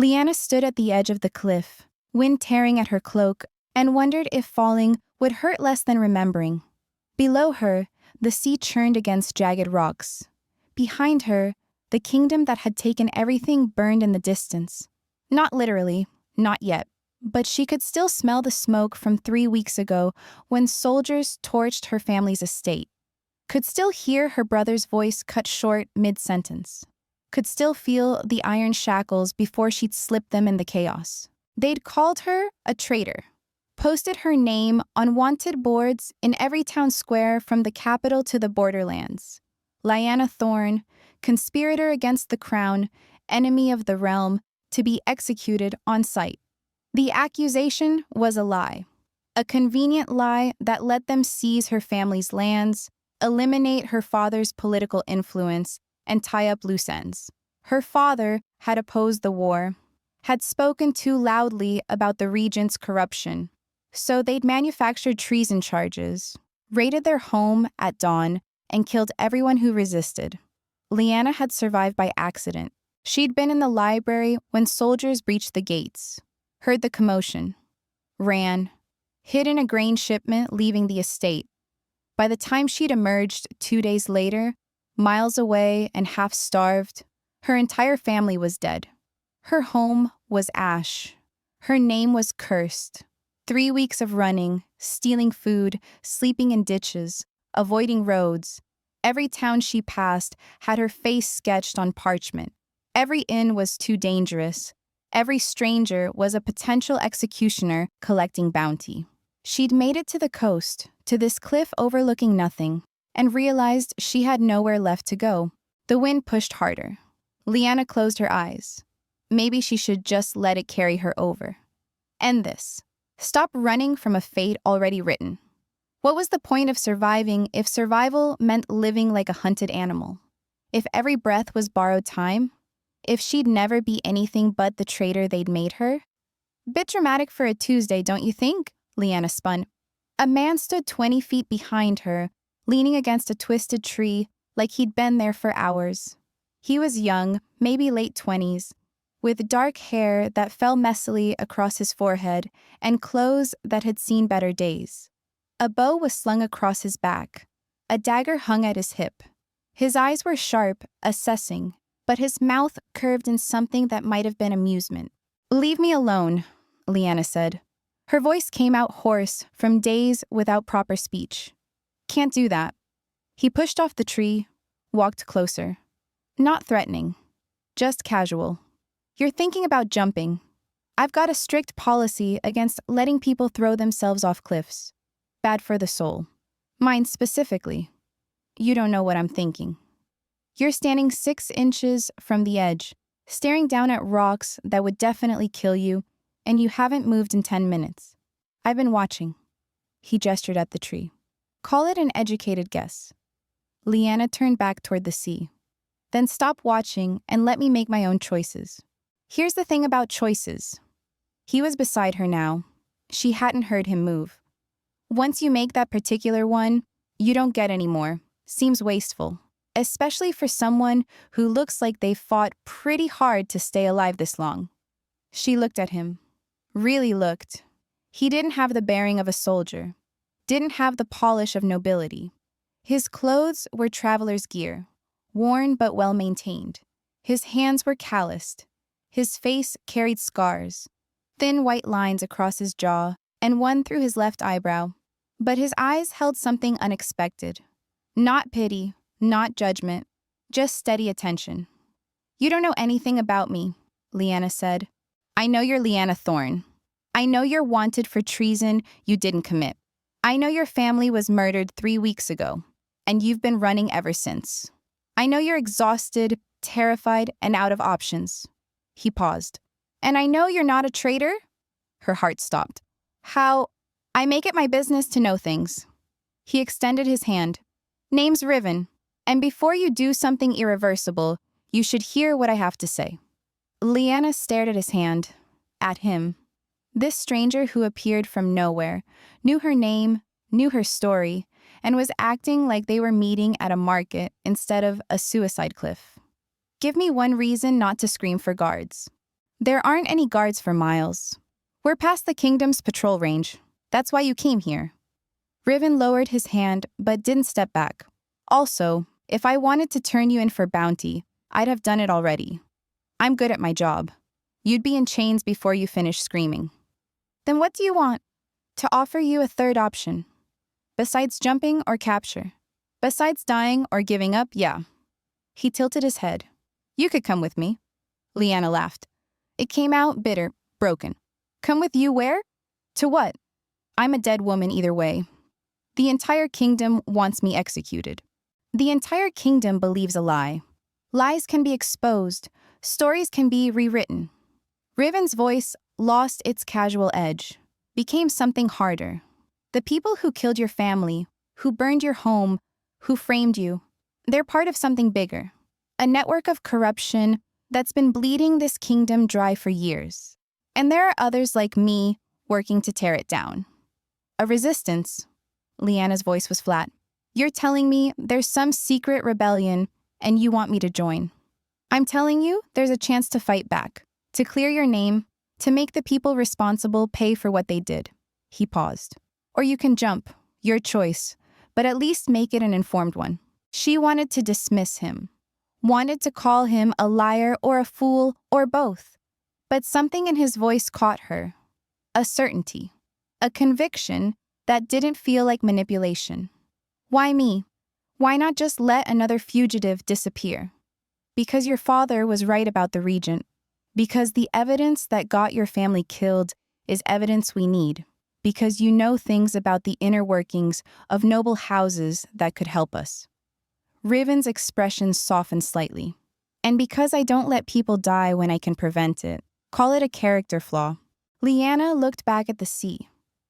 Leanna stood at the edge of the cliff, wind tearing at her cloak, and wondered if falling would hurt less than remembering. Below her, the sea churned against jagged rocks. Behind her, the kingdom that had taken everything burned in the distance. Not literally, not yet, but she could still smell the smoke from 3 weeks ago when soldiers torched her family's estate. Could still hear her brother's voice cut short mid-sentence. Could still feel the iron shackles before she'd slipped them in the chaos. They'd called her a traitor, posted her name on wanted boards in every town square from the capital to the borderlands. Lyanna Thorne, conspirator against the crown, enemy of the realm, to be executed on sight. The accusation was a lie. A convenient lie that let them seize her family's lands, eliminate her father's political influence, and tie up loose ends. Her father had opposed the war, had spoken too loudly about the regent's corruption, so they'd manufactured treason charges, raided their home at dawn, and killed everyone who resisted. Leanna had survived by accident. She'd been in the library when soldiers breached the gates, heard the commotion, ran, hid in a grain shipment leaving the estate. By the time she'd emerged 2 days later, miles away and half-starved, her entire family was dead. Her home was ash. Her name was cursed. 3 weeks of running, stealing food, sleeping in ditches, avoiding roads. Every town she passed had her face sketched on parchment. Every inn was too dangerous. Every stranger was a potential executioner collecting bounty. She'd made it to the coast, to this cliff overlooking nothing, and realized she had nowhere left to go. The wind pushed harder. Leanna closed her eyes. Maybe she should just let it carry her over. End this. Stop running from a fate already written. What was the point of surviving if survival meant living like a hunted animal? If every breath was borrowed time? If she'd never be anything but the traitor they'd made her? Bit dramatic for a Tuesday, don't you think? Leanna spun. A man stood 20 feet behind her, leaning against a twisted tree like he'd been there for hours. He was young, maybe late 20s, with dark hair that fell messily across his forehead and clothes that had seen better days. A bow was slung across his back. A dagger hung at his hip. His eyes were sharp, assessing, but his mouth curved in something that might have been amusement. "Leave me alone," Leanna said. Her voice came out hoarse from days without proper speech. "Can't do that." He pushed off the tree, walked closer. Not threatening, just casual. "You're thinking about jumping. I've got a strict policy against letting people throw themselves off cliffs. Bad for the soul. Mine specifically. You don't know what I'm thinking. You're standing 6 inches from the edge, staring down at rocks that would definitely kill you, and you haven't moved in 10 minutes. I've been watching." He gestured at the tree. "Call it an educated guess." Leanna turned back toward the sea. "Then stop watching and let me make my own choices. Here's the thing about choices." He was beside her now. She hadn't heard him move. "Once you make that particular one, you don't get any more. Seems wasteful, especially for someone who looks like they've fought pretty hard to stay alive this long." She looked at him. Really looked. He didn't have the bearing of a soldier. Didn't have the polish of nobility. His clothes were traveler's gear, worn but well-maintained. His hands were calloused. His face carried scars, thin white lines across his jaw and one through his left eyebrow. But his eyes held something unexpected. Not pity, not judgment, just steady attention. "You don't know anything about me," Leanna said. "I know you're Leanna Thorne. I know you're wanted for treason you didn't commit. I know your family was murdered 3 weeks ago, and you've been running ever since. I know you're exhausted, terrified, and out of options." He paused. "And I know you're not a traitor?" Her heart stopped. "How? I make it my business to know things." He extended his hand. "Name's Riven, and before you do something irreversible, you should hear what I have to say." Leanna stared at his hand, at him. This stranger who appeared from nowhere, knew her name, knew her story, and was acting like they were meeting at a market instead of a suicide cliff. "Give me one reason not to scream for guards." There aren't any guards for miles. We're past the kingdom's patrol range. That's why you came here. Riven lowered his hand, but didn't step back. Also, if I wanted to turn you in for bounty, I'd have done it already. I'm good at my job. You'd be in chains before you finish screaming. Then what do you want? To offer you a third option. Besides jumping or capture. Besides dying or giving up, yeah. He tilted his head. You could come with me. Lyanna laughed. It came out bitter, broken. Come with you where? To what? I'm a dead woman either way. The entire kingdom wants me executed. The entire kingdom believes a lie. Lies can be exposed. Stories can be rewritten. Riven's voice lost its casual edge, became something harder. The people who killed your family, who burned your home, who framed you, they're part of something bigger. A network of corruption that's been bleeding this kingdom dry for years. And there are others like me working to tear it down. A resistance. Lyanna's voice was flat. You're telling me there's some secret rebellion and you want me to join. I'm telling you there's a chance to fight back, to clear your name, to make the people responsible pay for what they did. He paused. Or you can jump, your choice, but at least make it an informed one. She wanted to dismiss him, wanted to call him a liar or a fool or both. But something in his voice caught her. A certainty, a conviction that didn't feel like manipulation. Why me? Why not just let another fugitive disappear? Because your father was right about the regent. Because the evidence that got your family killed is evidence we need. Because you know things about the inner workings of noble houses that could help us. Riven's expression softened slightly. And because I don't let people die when I can prevent it. Call it a character flaw. Lyanna looked back at the sea,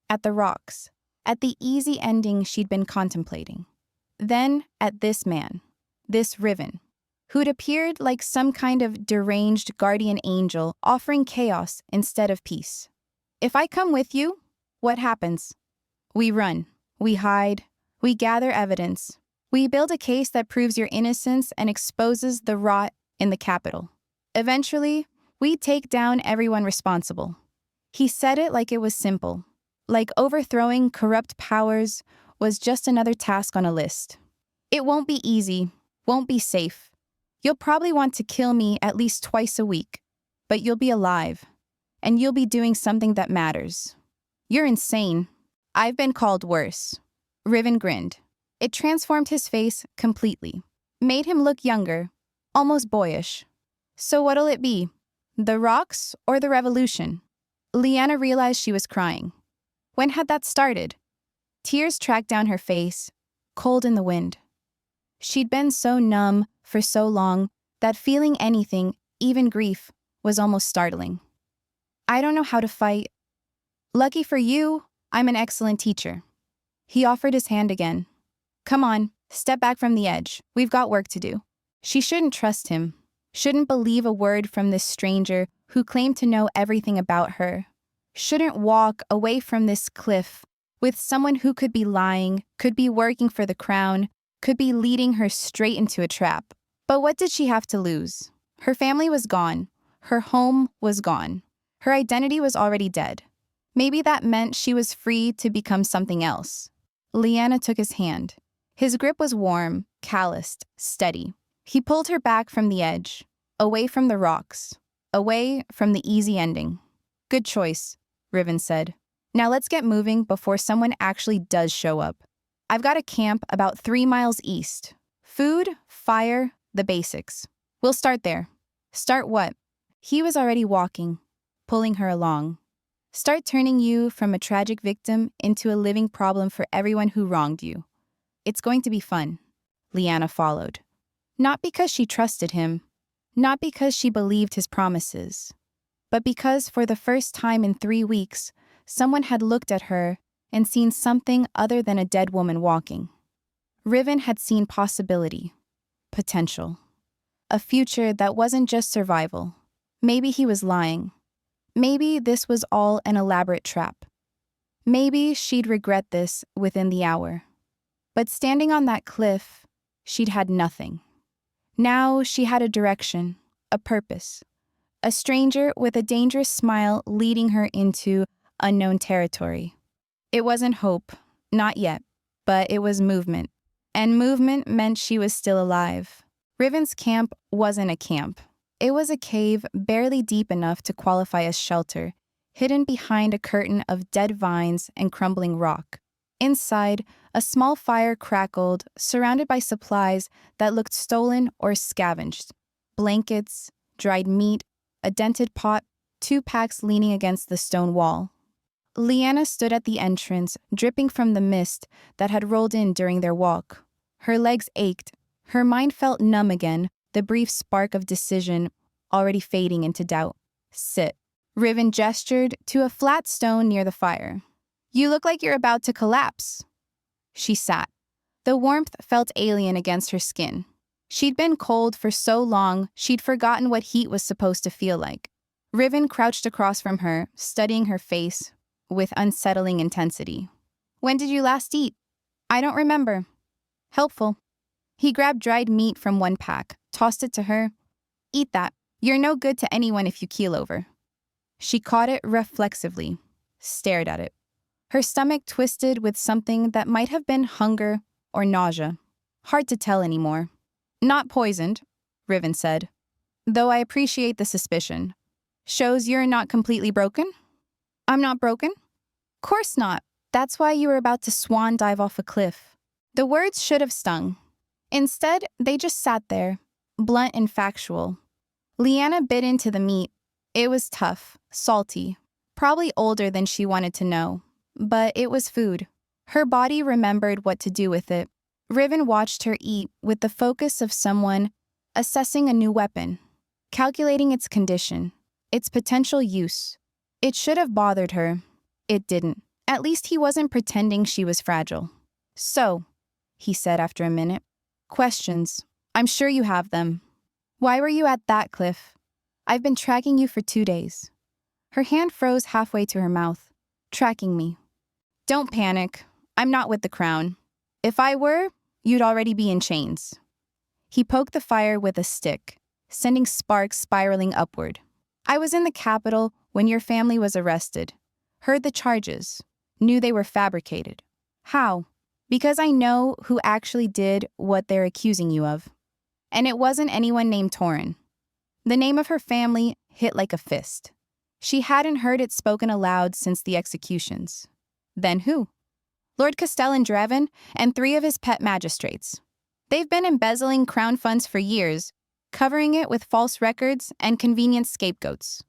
at the rocks, at the easy ending she'd been contemplating. Then at this man, this Riven, who'd appeared like some kind of deranged guardian angel offering chaos instead of peace. If I come with you, what happens? We run, we hide, we gather evidence. We build a case that proves your innocence and exposes the rot in the capital. Eventually, we take down everyone responsible. He said it like it was simple, like overthrowing corrupt powers was just another task on a list. It won't be easy, won't be safe. You'll probably want to kill me at least twice a week, but you'll be alive, and you'll be doing something that matters. You're insane. I've been called worse. Riven grinned. It transformed his face completely, made him look younger, almost boyish. So what'll it be? The rocks or the revolution? Lyanna realized she was crying. When had that started? Tears tracked down her face, cold in the wind. She'd been so numb for so long that feeling anything, even grief, was almost startling. I don't know how to fight. Lucky for you, I'm an excellent teacher. He offered his hand again. Come on, step back from the edge. We've got work to do. She shouldn't trust him, shouldn't believe a word from this stranger who claimed to know everything about her. Shouldn't walk away from this cliff with someone who could be lying, could be working for the crown, could be leading her straight into a trap. But what did she have to lose? Her family was gone. Her home was gone. Her identity was already dead. Maybe that meant she was free to become something else. Lyanna took his hand. His grip was warm, calloused, steady. He pulled her back from the edge, away from the rocks, away from the easy ending. Good choice, Riven said. Now let's get moving before someone actually does show up. I've got a camp about 3 miles east. Food, fire, the basics. We'll start there. Start what? He was already walking, pulling her along. Start turning you from a tragic victim into a living problem for everyone who wronged you. It's going to be fun. Lyanna followed. Not because she trusted him, not because she believed his promises, but because for the first time in 3 weeks, someone had looked at her and seen something other than a dead woman walking. Riven had seen possibility, potential, a future that wasn't just survival. Maybe he was lying. Maybe this was all an elaborate trap. Maybe she'd regret this within the hour. But standing on that cliff, she'd had nothing. Now she had a direction, a purpose, a stranger with a dangerous smile leading her into unknown territory. It wasn't hope, not yet, but it was movement. And movement meant she was still alive. Riven's camp wasn't a camp. It was a cave barely deep enough to qualify as shelter, hidden behind a curtain of dead vines and crumbling rock. Inside, a small fire crackled, surrounded by supplies that looked stolen or scavenged. Blankets, dried meat, a dented pot, 2 packs leaning against the stone wall. Leanna stood at the entrance, dripping from the mist that had rolled in during their walk. Her legs ached. Her mind felt numb again, the brief spark of decision already fading into doubt. Sit. Riven gestured to a flat stone near the fire. You look like you're about to collapse. She sat. The warmth felt alien against her skin. She'd been cold for so long, she'd forgotten what heat was supposed to feel like. Riven crouched across from her, studying her face with unsettling intensity. When did you last eat? I don't remember. Helpful. He grabbed dried meat from one pack, tossed it to her. Eat that. You're no good to anyone if you keel over. She caught it reflexively, stared at it. Her stomach twisted with something that might have been hunger or nausea. Hard to tell anymore. Not poisoned, Riven said. Though I appreciate the suspicion. Shows you're not completely broken? I'm not broken? Course not. That's why you were about to swan dive off a cliff. The words should have stung. Instead, they just sat there, blunt and factual. Leanna bit into the meat. It was tough, salty, probably older than she wanted to know. But it was food. Her body remembered what to do with it. Riven watched her eat with the focus of someone assessing a new weapon, calculating its condition, its potential use. It should have bothered her. It didn't. At least he wasn't pretending she was fragile. So, he said after a minute, questions. I'm sure you have them. Why were you at that cliff? I've been tracking you for 2 days. Her hand froze halfway to her mouth. Tracking me. Don't panic. I'm not with the crown. If I were, you'd already be in chains. He poked the fire with a stick, sending sparks spiraling upward. I was in the capital when your family was arrested. Heard the charges. Knew they were fabricated. How? Because I know who actually did what they're accusing you of. And it wasn't anyone named Torin. The name of her family hit like a fist. She hadn't heard it spoken aloud since the executions. Then who? Lord Castellan Draven and 3 of his pet magistrates. They've been embezzling crown funds for years, covering it with false records and convenient scapegoats.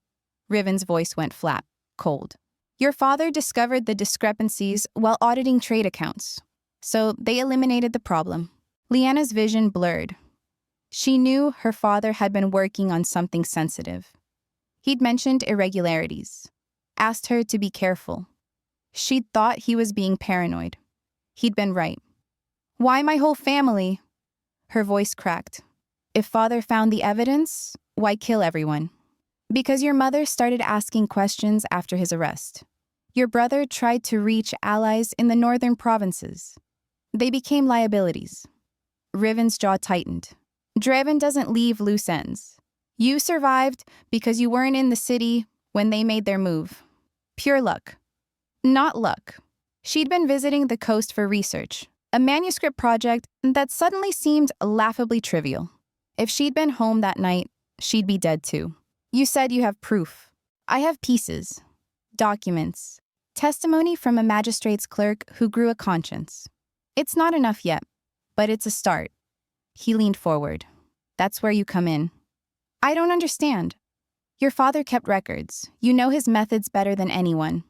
Riven's voice went flat, cold. Your father discovered the discrepancies while auditing trade accounts, so they eliminated the problem. Leanna's vision blurred. She knew her father had been working on something sensitive. He'd mentioned irregularities, asked her to be careful. She'd thought he was being paranoid. He'd been right. Why my whole family? Her voice cracked. If father found the evidence, why kill everyone? Because your mother started asking questions after his arrest. Your brother tried to reach allies in the northern provinces. They became liabilities. Riven's jaw tightened. Draven doesn't leave loose ends. You survived because you weren't in the city when they made their move. Pure luck. Not luck. She'd been visiting the coast for research, a manuscript project that suddenly seemed laughably trivial. If she'd been home that night, she'd be dead too. You said you have proof. I have pieces, documents, testimony from a magistrate's clerk who grew a conscience. It's not enough yet, but it's a start. He leaned forward. That's where you come in. I don't understand. Your father kept records. You know his methods better than anyone.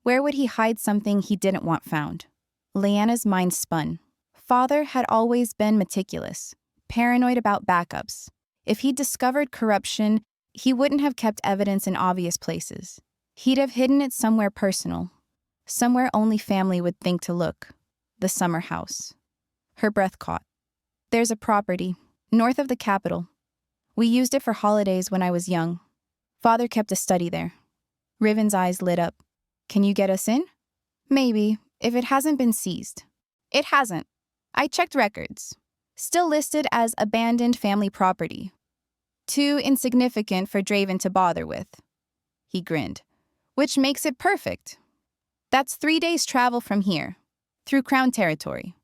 Where would he hide something he didn't want found? Leanna's mind spun. Father had always been meticulous, paranoid about backups. If he'd discovered corruption, he wouldn't have kept evidence in obvious places. He'd have hidden it somewhere personal, somewhere only family would think to look. The summer house. Her breath caught. There's a property, north of the capital. We used it for holidays when I was young. Father kept a study there. Riven's eyes lit up. Can you get us in? Maybe, if it hasn't been seized. It hasn't. I checked records. Still listed as abandoned family property. Too insignificant for Draven to bother with. He grinned. Which makes it perfect. That's 3 days' travel from here, through Crown territory.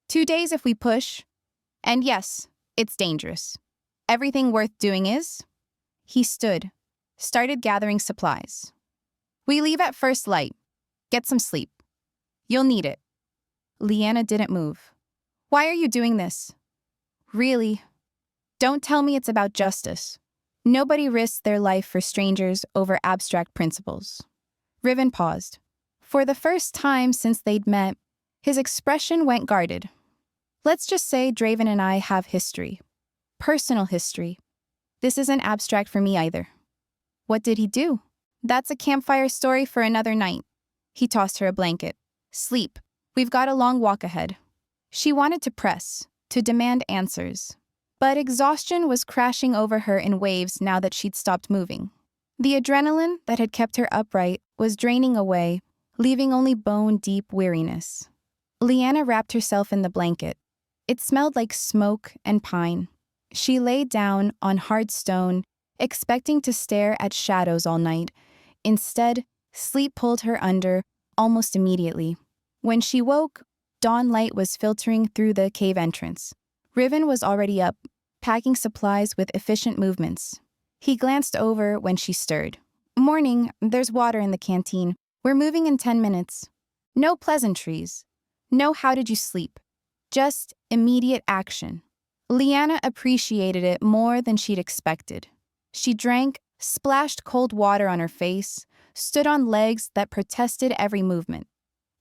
2 days if we push. And yes, it's dangerous. Everything worth doing is... He stood, started gathering supplies. We leave at first light. Get some sleep. You'll need it. Leanna didn't move. Why are you doing this? Really? Don't tell me it's about justice. Nobody risks their life for strangers over abstract principles. Riven paused. For the first time since they'd met, his expression went guarded. Let's just say Draven and I have history. Personal history. This isn't abstract for me either. What did he do? That's a campfire story for another night. He tossed her a blanket. Sleep. We've got a long walk ahead. She wanted to press, to demand answers. But exhaustion was crashing over her in waves now that she'd stopped moving. The adrenaline that had kept her upright was draining away, leaving only bone-deep weariness. Leanna wrapped herself in the blanket. It smelled like smoke and pine. She lay down on hard stone, expecting to stare at shadows all night. Instead, sleep pulled her under almost immediately. When she woke, dawn light was filtering through the cave entrance. Riven was already up, packing supplies with efficient movements. He glanced over when she stirred. Morning, there's water in the canteen. We're moving in 10 minutes. No pleasantries. No how did you sleep. Just immediate action. Leanna appreciated it more than she'd expected. She drank, splashed cold water on her face, stood on legs that protested every movement.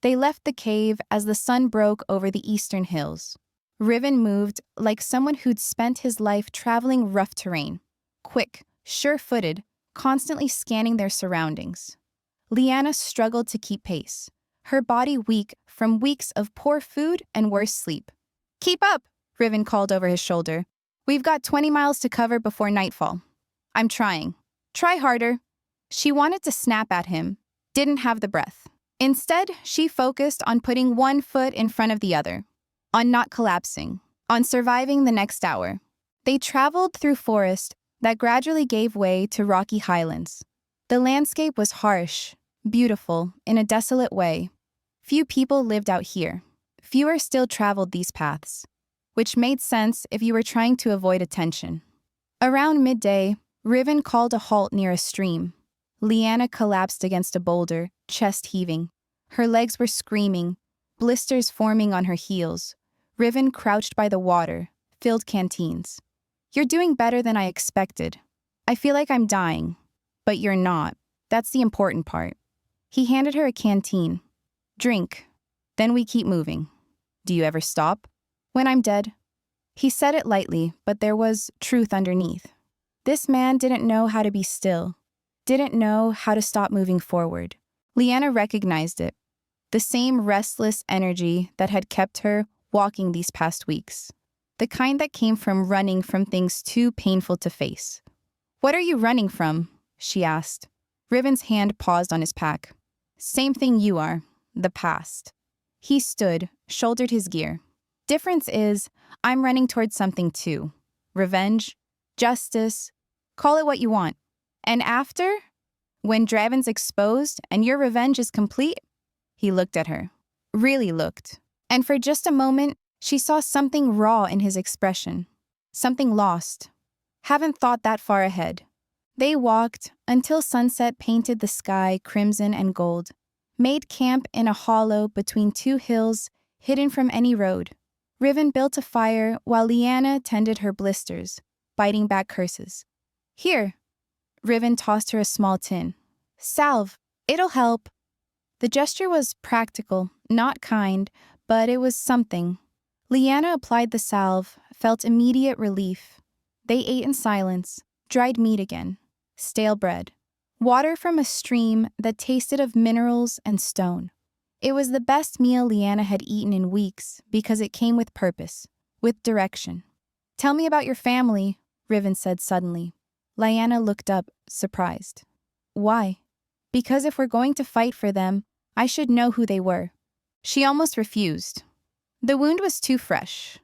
They left the cave as the sun broke over the eastern hills. Riven moved like someone who'd spent his life traveling rough terrain. Quick, sure-footed, constantly scanning their surroundings. Leanna struggled to keep pace, her body weak from weeks of poor food and worse sleep. Keep up, Riven called over his shoulder. We've got 20 miles to cover before nightfall. I'm trying. Try harder. She wanted to snap at him, didn't have the breath. Instead, she focused on putting one foot in front of the other, on not collapsing, on surviving the next hour. They traveled through forest that gradually gave way to rocky highlands. The landscape was harsh, beautiful, in a desolate way. Few people lived out here. Fewer still traveled these paths, which made sense if you were trying to avoid attention. Around midday, Riven called a halt near a stream. Leanna collapsed against a boulder, chest heaving. Her legs were screaming, blisters forming on her heels. Riven crouched by the water, filled canteens. You're doing better than I expected. I feel like I'm dying. But you're not. That's the important part. He handed her a canteen. Drink. Then we keep moving. Do you ever stop? When I'm dead. He said it lightly, but there was truth underneath. This man didn't know how to be still. Didn't know how to stop moving forward. Leanna recognized it. The same restless energy that had kept her walking these past weeks. The kind that came from running from things too painful to face. What are you running from? She asked. Riven's hand paused on his pack. Same thing you are. The past. He stood, shouldered his gear. Difference is, I'm running towards something too. Revenge, justice, call it what you want. And after, when Draven's exposed and your revenge is complete, he looked at her. Really looked. And for just a moment, she saw something raw in his expression. Something lost. Haven't thought that far ahead. They walked until sunset painted the sky crimson and gold. Made camp in a hollow between two hills hidden from any road. Riven built a fire while Leanna tended her blisters, biting back curses. Here. Riven tossed her a small tin. Salve. It'll help. The gesture was practical, not kind, but it was something. Leanna applied the salve, felt immediate relief. They ate in silence, dried meat again, stale bread, water from a stream that tasted of minerals and stone. It was the best meal Leanna had eaten in weeks because it came with purpose, with direction. Tell me about your family, Riven said suddenly. Leanna looked up, surprised. Why? Because if we're going to fight for them, I should know who they were. She almost refused. The wound was too fresh.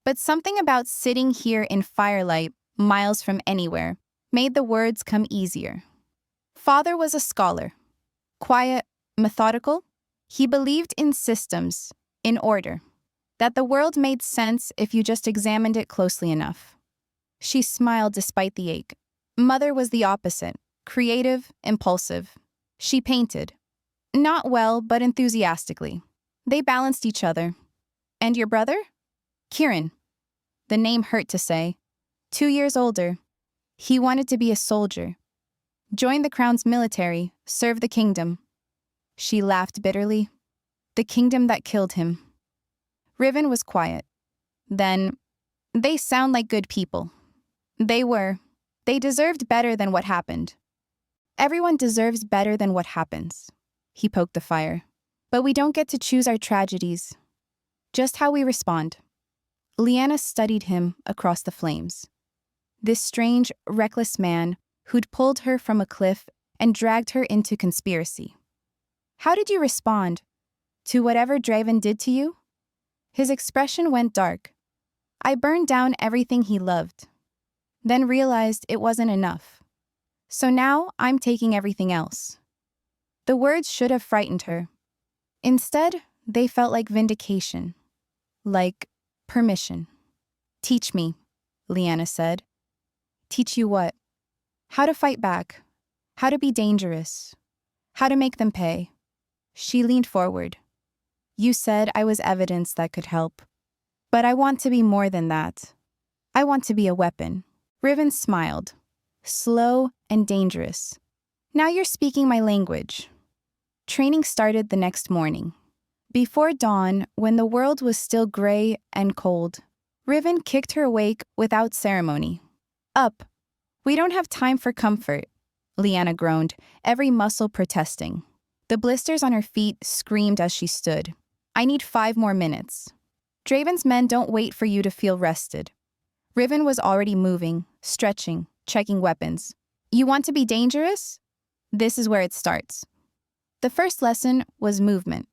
But something about sitting here in firelight, miles from anywhere, made the words come easier. Father was a scholar. Quiet, methodical. He believed in systems, in order, that the world made sense if you just examined it closely enough. She smiled despite the ache. Mother was the opposite, creative, impulsive. She painted. Not well, but enthusiastically. They balanced each other. And your brother? Kieran. The name hurt to say. 2 years older. He wanted to be a soldier. Join the crown's military, serve the kingdom. She laughed bitterly. The kingdom that killed him. Riven was quiet. Then, they sound like good people. They were. They deserved better than what happened. Everyone deserves better than what happens. He poked the fire. But we don't get to choose our tragedies. Just how we respond. Leanna studied him across the flames. This strange, reckless man who'd pulled her from a cliff and dragged her into conspiracy. How did you respond? To whatever Draven did to you? His expression went dark. I burned down everything he loved. Then realized it wasn't enough. So now I'm taking everything else. The words should have frightened her. Instead, they felt like vindication. Like permission. Teach me, Leanna said. Teach you what? How to fight back. How to be dangerous. How to make them pay. She leaned forward. You said I was evidence that could help. But I want to be more than that. I want to be a weapon. Riven smiled. Slow and dangerous. Now you're speaking my language. Training started the next morning. Before dawn, when the world was still gray and cold, Riven kicked her awake without ceremony. Up. We don't have time for comfort, Leanna groaned, every muscle protesting. The blisters on her feet screamed as she stood. I need 5 more minutes. Draven's men don't wait for you to feel rested. Riven was already moving, stretching, checking weapons. You want to be dangerous? This is where it starts. The first lesson was movement.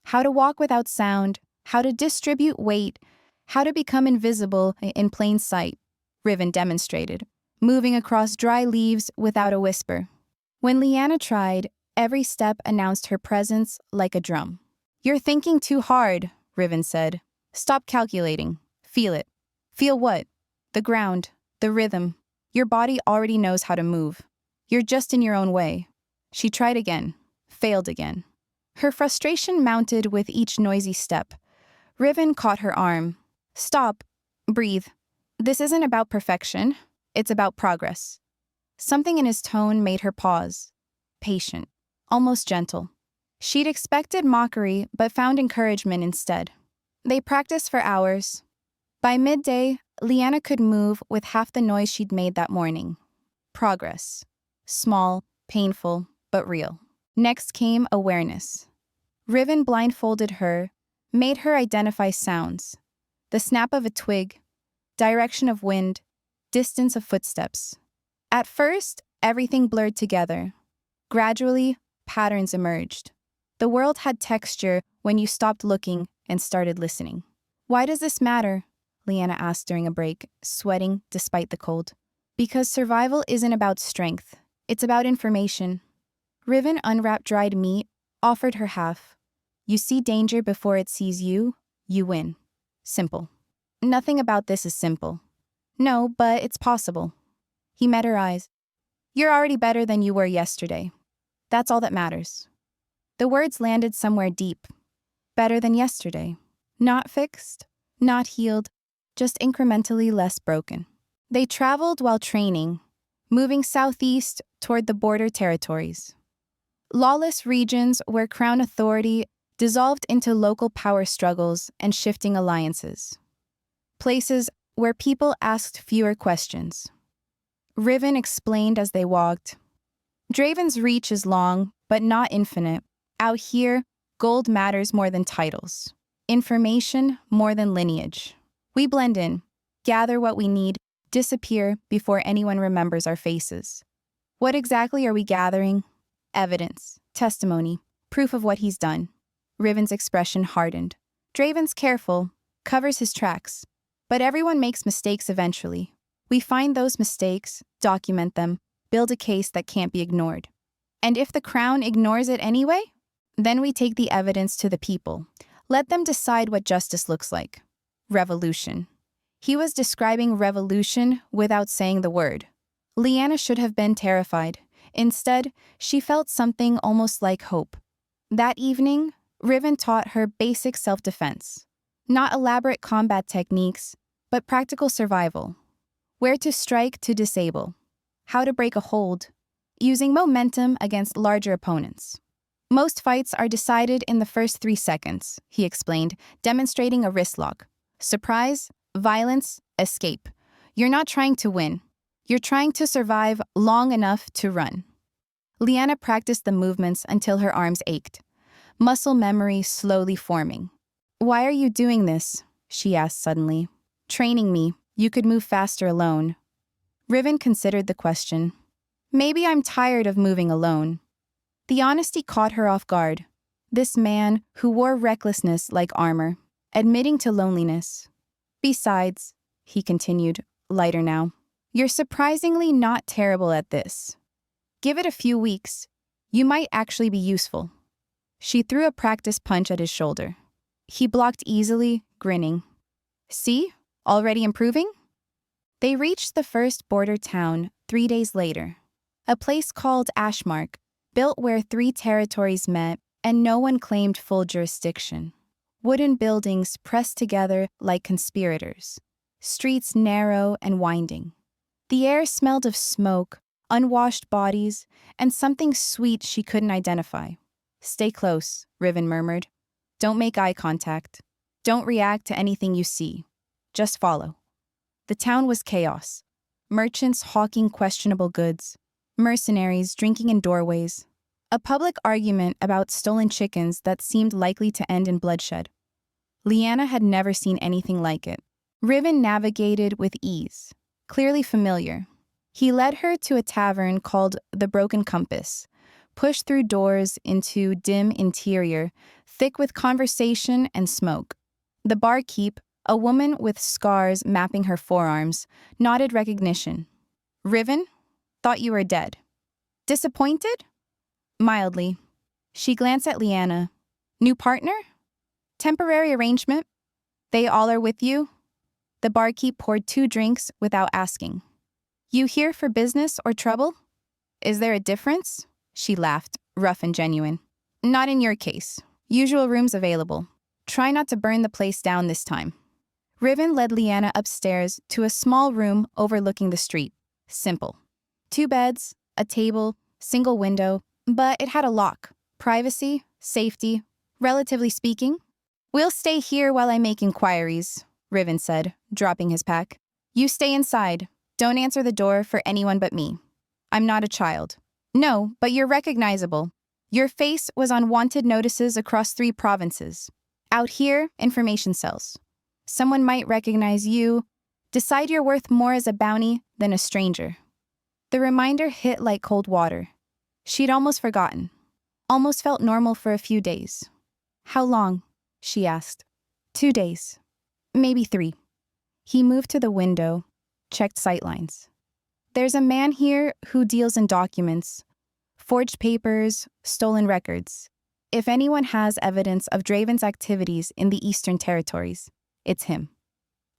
How to walk without sound, how to distribute weight, how to become invisible in plain sight, Riven demonstrated, moving across dry leaves without a whisper. When Leanna tried, every step announced her presence like a drum. You're thinking too hard, Riven said. Stop calculating. Feel it. Feel what? The ground, the rhythm. Your body already knows how to move. You're just in your own way. She tried again, failed again. Her frustration mounted with each noisy step. Riven caught her arm. Stop. Breathe. This isn't about perfection. It's about progress. Something in his tone made her pause. Patient. Almost gentle. She'd expected mockery, but found encouragement instead. They practiced for hours. By midday, Leanna could move with half the noise she'd made that morning. Progress. Small, painful, but real. Next came awareness. Riven blindfolded her, made her identify sounds. The snap of a twig, direction of wind, distance of footsteps. At first, everything blurred together. Gradually, patterns emerged. The world had texture when you stopped looking and started listening. Why does this matter? Leanna asked during a break, sweating despite the cold. Because survival isn't about strength. It's about information. Riven unwrapped dried meat, offered her half. You see danger before it sees you, you win. Simple. Nothing about this is simple. No, but it's possible. He met her eyes. You're already better than you were yesterday. That's all that matters. The words landed somewhere deep. Better than yesterday. Not fixed, not healed, just incrementally less broken. They traveled while training, moving southeast toward the border territories. Lawless regions where crown authority dissolved into local power struggles and shifting alliances. Places where people asked fewer questions. Riven explained as they walked. Draven's reach is long, but not infinite. Out here, gold matters more than titles. Information more than lineage. We blend in, gather what we need, disappear before anyone remembers our faces. What exactly are we gathering? Evidence, testimony, proof of what he's done. Riven's expression hardened. Draven's careful, covers his tracks. But everyone makes mistakes eventually. We find those mistakes, document them, build a case that can't be ignored. And if the Crown ignores it anyway, then we take the evidence to the people. Let them decide what justice looks like. Revolution. He was describing revolution without saying the word. Leanna should have been terrified. Instead, she felt something almost like hope. That evening, Riven taught her basic self-defense. Not elaborate combat techniques, but practical survival. Where to strike to disable. How to break a hold. Using momentum against larger opponents. Most fights are decided in the first 3 seconds, he explained, demonstrating a wrist lock. Surprise, violence, escape. You're not trying to win. You're trying to survive long enough to run. Leanna practiced the movements until her arms ached. Muscle memory slowly forming. Why are you doing this? She asked suddenly. Training me. You could move faster alone. Riven considered the question. Maybe I'm tired of moving alone. The honesty caught her off guard. This man, who wore recklessness like armor, admitting to loneliness. Besides, he continued, lighter now, you're surprisingly not terrible at this. Give it a few weeks. You might actually be useful. She threw a practice punch at his shoulder. He blocked easily, grinning. See? Already improving? They reached the first border town 3 days later. A place called Ashmark, built where 3 territories met and no one claimed full jurisdiction. Wooden buildings pressed together like conspirators. Streets narrow and winding. The air smelled of smoke, unwashed bodies, and something sweet she couldn't identify. Stay close, Riven murmured. Don't make eye contact. Don't react to anything you see. Just follow. The town was chaos. Merchants hawking questionable goods. Mercenaries drinking in doorways. A public argument about stolen chickens that seemed likely to end in bloodshed. Leanna had never seen anything like it. Riven navigated with ease, clearly familiar. He led her to a tavern called the Broken Compass, pushed through doors into dim interior, thick with conversation and smoke. The barkeep, a woman with scars mapping her forearms, nodded recognition. Riven? Thought you were dead. Disappointed? Mildly. She glanced at Leanna. New partner? Temporary arrangement? They all are with you? The barkeep poured 2 drinks without asking. You here for business or trouble? Is there a difference? She laughed, rough and genuine. Not in your case. Usual rooms available. Try not to burn the place down this time. Riven led Leanna upstairs to a small room overlooking the street. Simple. 2 beds, a table, single window, but it had a lock. Privacy, safety, relatively speaking. We'll stay here while I make inquiries, Riven said, dropping his pack. You stay inside. Don't answer the door for anyone but me. I'm not a child. No, but you're recognizable. Your face was on wanted notices across 3 provinces. Out here, information cells. Someone might recognize you, decide you're worth more as a bounty than a stranger. The reminder hit like cold water. She'd almost forgotten. Almost felt normal for a few days. How long? She asked. 2 days. Maybe 3. He moved to the window, checked sightlines. There's a man here who deals in documents, forged papers, stolen records. If anyone has evidence of Draven's activities in the Eastern Territories, it's him.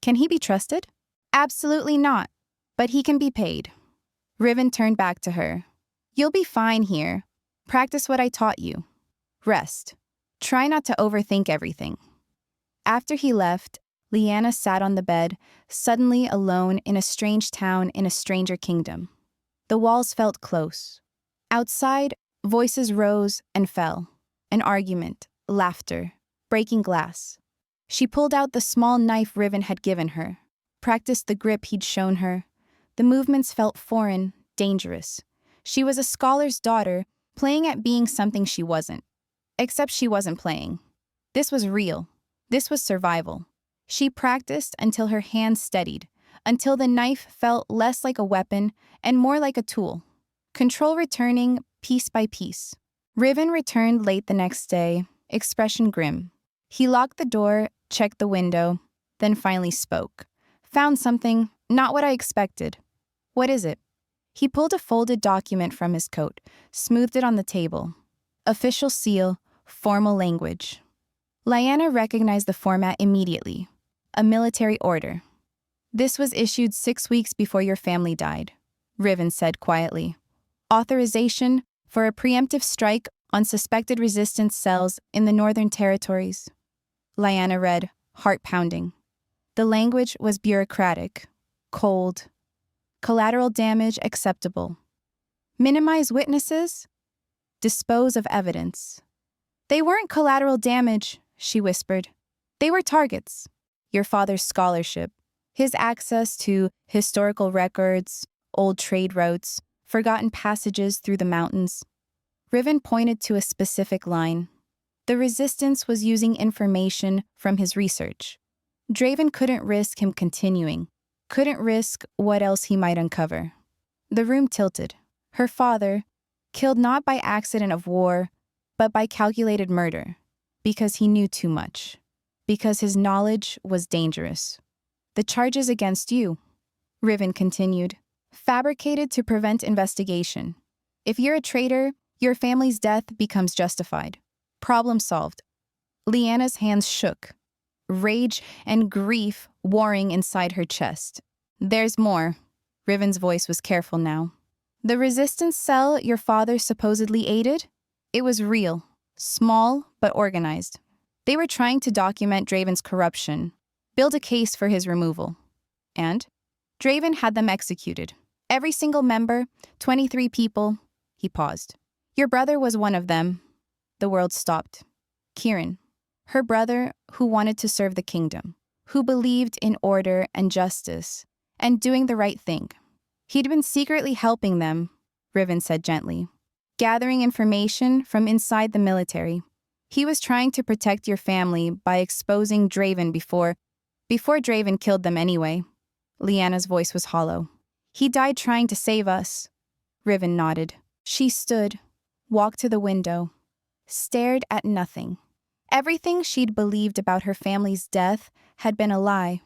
Can he be trusted? Absolutely not, but he can be paid. Riven turned back to her. You'll be fine here. Practice what I taught you. Rest. Try not to overthink everything. After he left, Leanna sat on the bed, suddenly alone in a strange town in a stranger kingdom. The walls felt close. Outside, voices rose and fell. An argument, laughter, breaking glass. She pulled out the small knife Riven had given her, practiced the grip he'd shown her. The movements felt foreign, dangerous. She was a scholar's daughter, playing at being something she wasn't. Except she wasn't playing. This was real. This was survival. She practiced until her hands steadied, until the knife felt less like a weapon and more like a tool. Control returning piece by piece. Riven returned late the next day, expression grim. He locked the door, checked the window, then finally spoke. Found something, Not what I expected. What is it? He pulled a folded document from his coat, smoothed it on the table. Official seal, formal language. Lyanna recognized the format immediately. A military order. This was issued 6 weeks before your family died, Riven said quietly. Authorization for a preemptive strike on suspected resistance cells in the Northern Territories. Lyanna read, heart pounding. The language was bureaucratic, cold. Collateral damage acceptable. Minimize witnesses. Dispose of evidence. They weren't collateral damage, she whispered. They were targets. Your father's scholarship, his access to historical records, old trade routes, forgotten passages through the mountains. Riven pointed to a specific line. The resistance was using information from his research. Draven couldn't risk him continuing, couldn't risk what else he might uncover. The room tilted. Her father, killed not by accident of war, but by calculated murder, because he knew too much, because his knowledge was dangerous. The charges against you, Riven continued, fabricated to prevent investigation. If you're a traitor, your family's death becomes justified. Problem solved. Lyanna's hands shook, rage and grief warring inside her chest. There's more. Riven's voice was careful now. The resistance cell your father supposedly aided? It was real, small but organized. They were trying to document Draven's corruption, build a case for his removal. And Draven had them executed. Every single member, 23 people. He paused. Your brother was one of them. The world stopped. Kieran, her brother who wanted to serve the kingdom, who believed in order and justice, and doing the right thing. He'd been secretly helping them, Riven said gently, gathering information from inside the military. He was trying to protect your family by exposing Draven before Draven killed them anyway. Lyanna's voice was hollow. He died trying to save us. Riven nodded. She stood, walked to the window, stared at nothing. Everything she'd believed about her family's death had been a lie.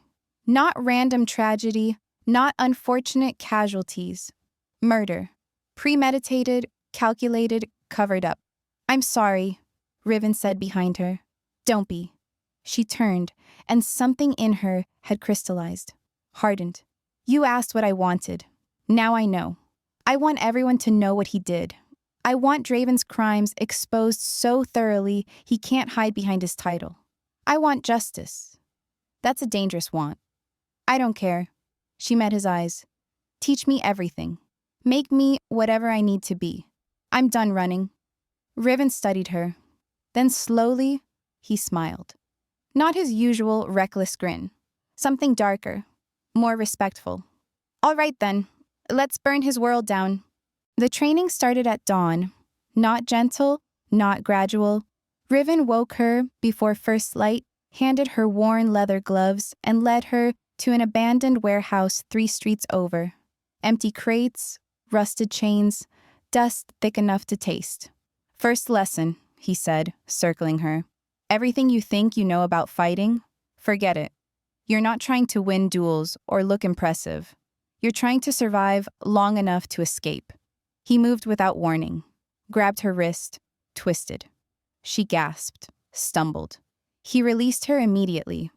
Not random tragedy, not unfortunate casualties. Murder. Premeditated, calculated, covered up. I'm sorry, Riven said behind her. Don't be. She turned, and something in her had crystallized, hardened. You asked what I wanted. Now I know. I want everyone to know what he did. I want Draven's crimes exposed so thoroughly he can't hide behind his title. I want justice. That's a dangerous want. I don't care. She met his eyes. Teach me everything. Make me whatever I need to be. I'm done running. Riven studied her. Then slowly, he smiled. Not his usual reckless grin. Something darker, more respectful. All right then, let's burn his world down. The training started at dawn. Not gentle, not gradual. Riven woke her before first light, handed her worn leather gloves, and led her to an abandoned warehouse 3 streets over. Empty crates, rusted chains, dust thick enough to taste. First lesson, he said, circling her. Everything you think you know about fighting, forget it. You're not trying to win duels or look impressive. You're trying to survive long enough to escape. He moved without warning, grabbed her wrist, twisted. She gasped, stumbled. He released her immediately.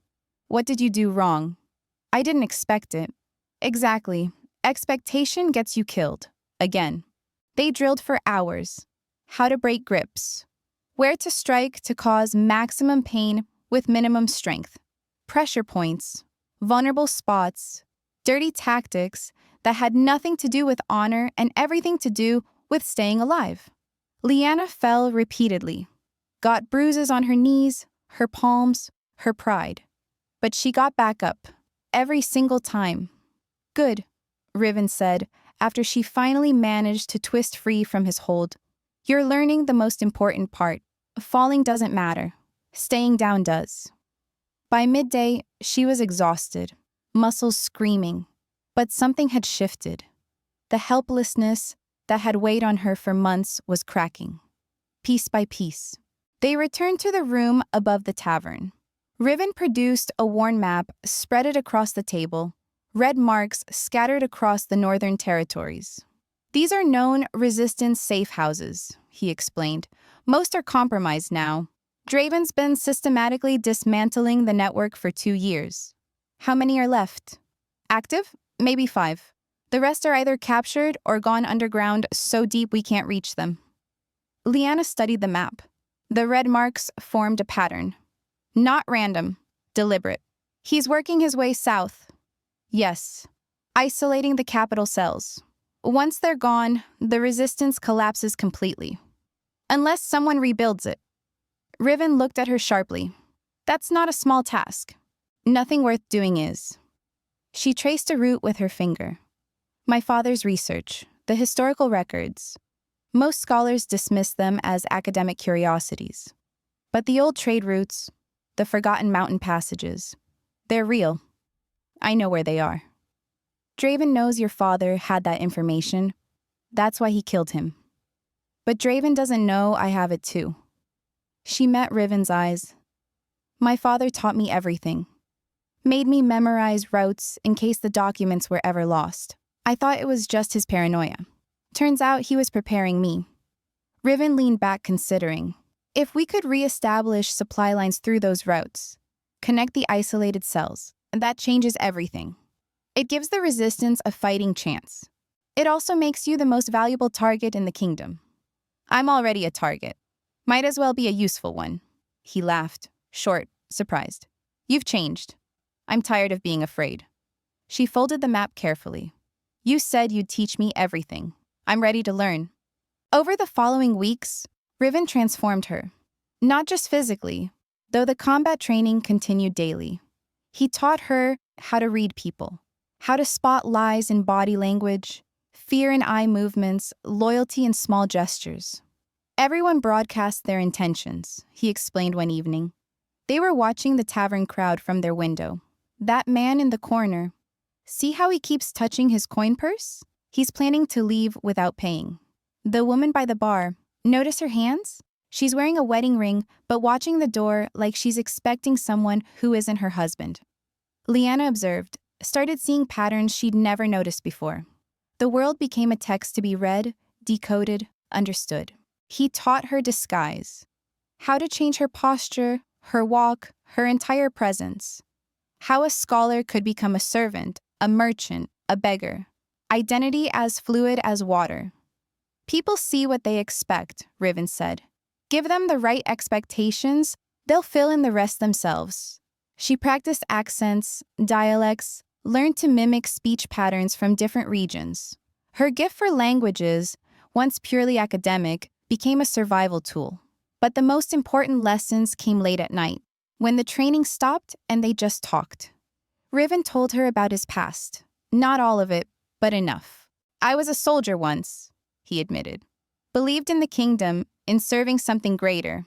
What did you do wrong? I didn't expect it. Exactly. Expectation gets you killed. Again. They drilled for hours. How to break grips. Where to strike to cause maximum pain with minimum strength. Pressure points. Vulnerable spots. Dirty tactics that had nothing to do with honor and everything to do with staying alive. Lyanna fell repeatedly. Got bruises on her knees, her palms, her pride. But she got back up. Every single time. Good, Riven said, after she finally managed to twist free from his hold. You're learning the most important part. Falling doesn't matter. Staying down does. By midday, she was exhausted, muscles screaming. But something had shifted. The helplessness that had weighed on her for months was cracking. Piece by piece. They returned to the room above the tavern. Riven produced a worn map, spread it across the table, red marks scattered across the northern territories. These are known resistance safe houses, he explained. Most are compromised now. Draven's been systematically dismantling the network for 2 years. How many are left? Active? Maybe 5. The rest are either captured or gone underground so deep we can't reach them. Liana studied the map. The red marks formed a pattern. Not random, deliberate. He's working his way south. Yes, isolating the capital cells. Once they're gone, the resistance collapses completely. Unless someone rebuilds it. Riven looked at her sharply. That's not a small task. Nothing worth doing is. She traced a route with her finger. My father's research, the historical records. Most scholars dismiss them as academic curiosities. But the old trade routes, the forgotten mountain passages, they're real. I know where they are. Draven knows your father had that information. That's why he killed him. But Draven doesn't know I have it too. She met Riven's eyes. My father taught me everything. Made me memorize routes in case the documents were ever lost. I thought it was just his paranoia. Turns out he was preparing me. Riven leaned back considering. If we could re-establish supply lines through those routes, connect the isolated cells, that changes everything. It gives the resistance a fighting chance. It also makes you the most valuable target in the kingdom. I'm already a target. Might as well be a useful one. He laughed, short, surprised. You've changed. I'm tired of being afraid. She folded the map carefully. You said you'd teach me everything. I'm ready to learn. Over the following weeks, Riven transformed her. Not just physically, though the combat training continued daily. He taught her how to read people, how to spot lies in body language, fear in eye movements, loyalty in small gestures. Everyone broadcast their intentions, he explained one evening. They were watching the tavern crowd from their window. That man in the corner. See how he keeps touching his coin purse? He's planning to leave without paying. The woman by the bar. Notice her hands? She's wearing a wedding ring, but watching the door like she's expecting someone who isn't her husband. Liana observed, started seeing patterns she'd never noticed before. The world became a text to be read, decoded, understood. He taught her disguise. How to change her posture, her walk, her entire presence. How a scholar could become a servant, a merchant, a beggar. Identity as fluid as water. People see what they expect, Riven said. Give them the right expectations, they'll fill in the rest themselves. She practiced accents, dialects, learned to mimic speech patterns from different regions. Her gift for languages, once purely academic, became a survival tool. But the most important lessons came late at night, when the training stopped and they just talked. Riven told her about his past. Not all of it, but enough. I was a soldier once, he admitted. Believed in the kingdom, in serving something greater.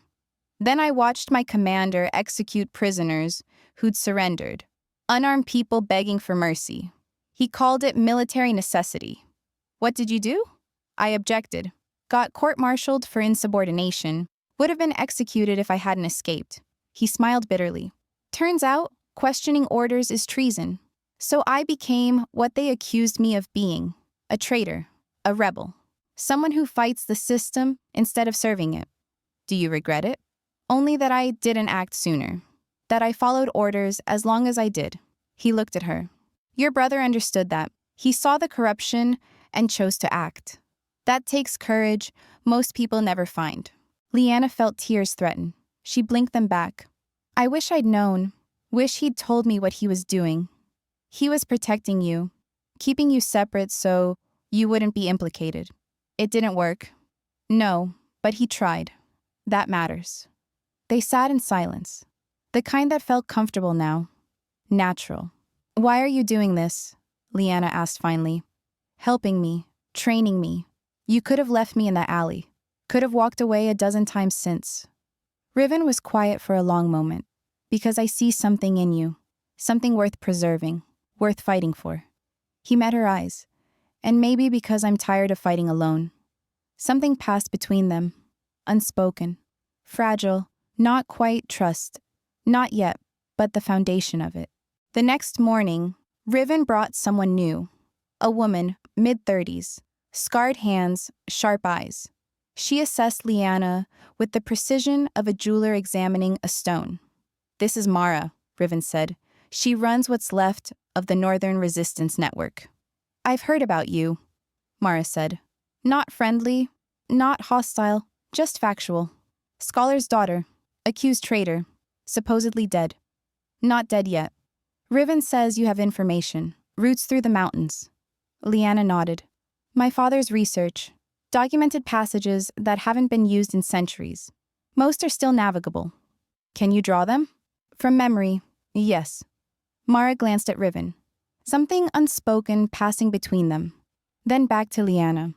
Then I watched my commander execute prisoners who'd surrendered, unarmed people begging for mercy. He called it military necessity. What did you do? I objected. Got court-martialed for insubordination. Would have been executed if I hadn't escaped. He smiled bitterly. Turns out, questioning orders is treason. So I became what they accused me of being. A traitor. A rebel. Someone who fights the system instead of serving it. Do you regret it? Only that I didn't act sooner. That I followed orders as long as I did. He looked at her. Your brother understood that. He saw the corruption and chose to act. That takes courage most people never find. Liana felt tears threaten. She blinked them back. I wish I'd known. Wish he'd told me what he was doing. He was protecting you, keeping you separate so you wouldn't be implicated. It didn't work. No, but he tried. That matters. They sat in silence, the kind that felt comfortable now. Natural. Why are you doing this? Liana asked finally. Helping me, training me. You could have left me in that alley. Could have walked away a dozen times since. Riven was quiet for a long moment. Because I see something in you. Something worth preserving, worth fighting for. He met her eyes. And maybe because I'm tired of fighting alone. Something passed between them. Unspoken. Fragile. Not quite trust. Not yet, but the foundation of it. The next morning, Riven brought someone new. A woman, mid-30s, scarred hands, sharp eyes. She assessed Liana with the precision of a jeweler examining a stone. "This is Mara," Riven said. "She runs what's left of the Northern Resistance Network." "I've heard about you," Mara said. "Not friendly, not hostile, just factual. Scholar's daughter, accused traitor, supposedly dead. Not dead yet. Riven says you have information, routes through the mountains." Liana nodded. "My father's research, documented passages that haven't been used in centuries. Most are still navigable." "Can you draw them?" "From memory, yes." Mara glanced at Riven, something unspoken passing between them. Then back to Liana.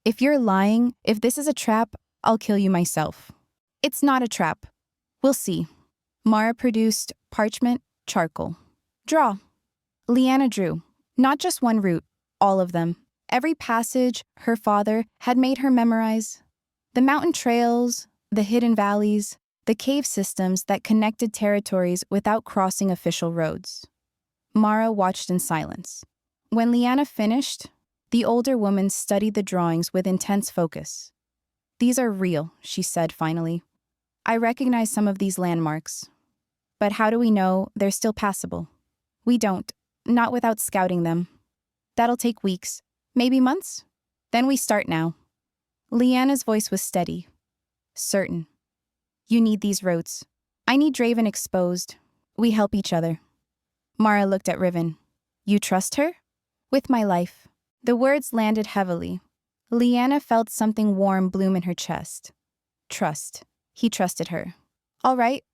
"If you're lying, if this is a trap, I'll kill you myself." "It's not a trap. We'll see." Mara produced parchment, charcoal. "Draw." Liana drew. Not just one route, all of them. Every passage her father had made her memorize. The mountain trails, the hidden valleys, the cave systems that connected territories without crossing official roads. Mara watched in silence. When Liana finished, the older woman studied the drawings with intense focus. "These are real," she said finally. "I recognize some of these landmarks. But how do we know they're still passable? We don't, not without scouting them. That'll take weeks, maybe months. Then we start now." Liana's voice was steady, certain. "You need these roads. I need Draven exposed. We help each other." Mara looked at Riven. "You trust her?" "With my life." The words landed heavily. Liana felt something warm bloom in her chest. Trust. He trusted her. "All right."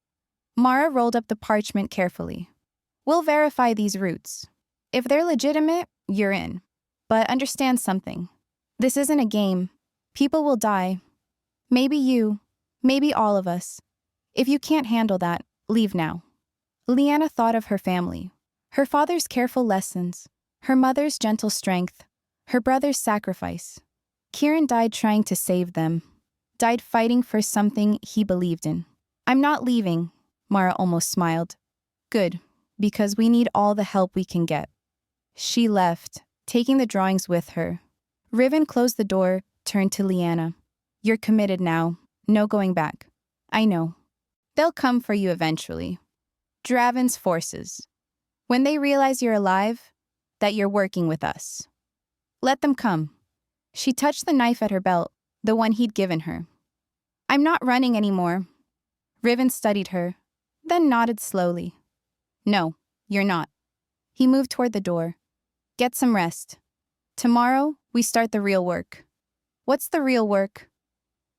Mara rolled up the parchment carefully. "We'll verify these routes. If they're legitimate, you're in. But understand something. This isn't a game. People will die. Maybe you, maybe all of us. If you can't handle that, leave now." Liana thought of her family. Her father's careful lessons, her mother's gentle strength, her brother's sacrifice. Kieran died trying to save them, died fighting for something he believed in. "I'm not leaving," Mara almost smiled. "Good, because we need all the help we can get." She left, taking the drawings with her. Riven closed the door, turned to Liana. "You're committed now, no going back." "I know. They'll come for you eventually. Draven's forces. When they realize you're alive, that you're working with us. Let them come." She touched the knife at her belt, the one he'd given her. "I'm not running anymore." Riven studied her, then nodded slowly. "No, you're not." He moved toward the door. "Get some rest. Tomorrow, we start the real work." "What's the real work?"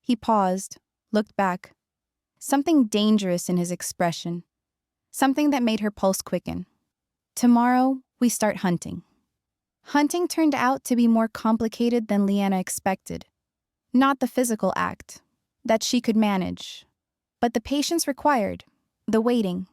He paused, looked back. Something dangerous in his expression. Something that made her pulse quicken. "Tomorrow, we start hunting." Hunting turned out to be more complicated than Liana expected. Not the physical act, that she could manage, but the patience required, the waiting,